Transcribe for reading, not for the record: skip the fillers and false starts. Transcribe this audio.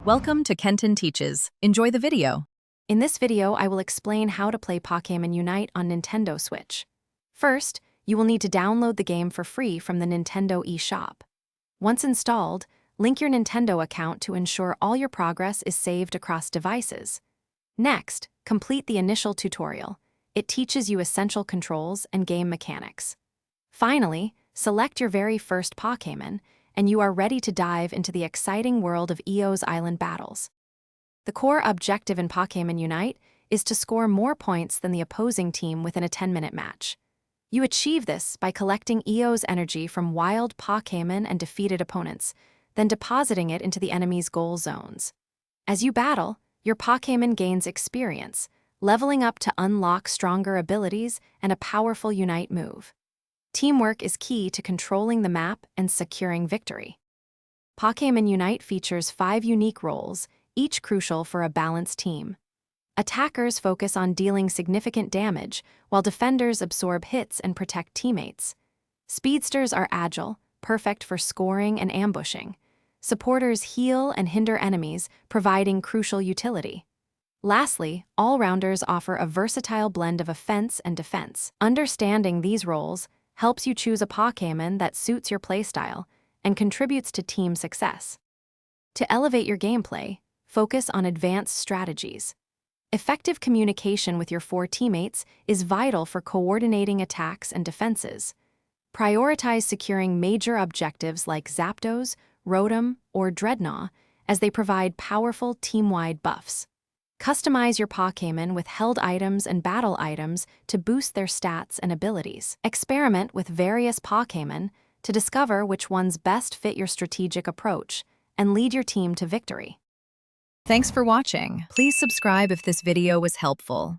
Welcome to Kenton Teaches. Enjoy the video. In this video, I will explain how to play Pokémon Unite on Nintendo Switch. First, you will need to download the game for free from the Nintendo eShop. Once installed, link your Nintendo account to ensure all your progress is saved across devices. Next, complete the initial tutorial. It teaches you essential controls and game mechanics. Finally, select your very first Pokémon, and you are ready to dive into the exciting world of Eo's Island battles. The core objective in Pokémon Unite is to score more points than the opposing team within a 10-minute match. You achieve this by collecting Eo's energy from wild Pokémon and defeated opponents, then depositing it into the enemy's goal zones. As you battle, your Pokémon gains experience, leveling up to unlock stronger abilities and a powerful Unite move. Teamwork is key to controlling the map and securing victory. Pokémon Unite features 5 unique roles, each crucial for a balanced team. Attackers focus on dealing significant damage, while defenders absorb hits and protect teammates. Speedsters are agile, perfect for scoring and ambushing. Supporters heal and hinder enemies, providing crucial utility. Lastly, all-rounders offer a versatile blend of offense and defense. Understanding these roles helps you choose a Pokémon that suits your playstyle and contributes to team success. To elevate your gameplay, focus on advanced strategies. Effective communication with your 4 teammates is vital for coordinating attacks and defenses. Prioritize securing major objectives like Zapdos, Rotom, or Dreadnought, as they provide powerful team-wide buffs. Customize your Pokémon with held items and battle items to boost their stats and abilities. Experiment with various Pokémon to discover which ones best fit your strategic approach and lead your team to victory. Thanks for watching. Please subscribe if this video was helpful.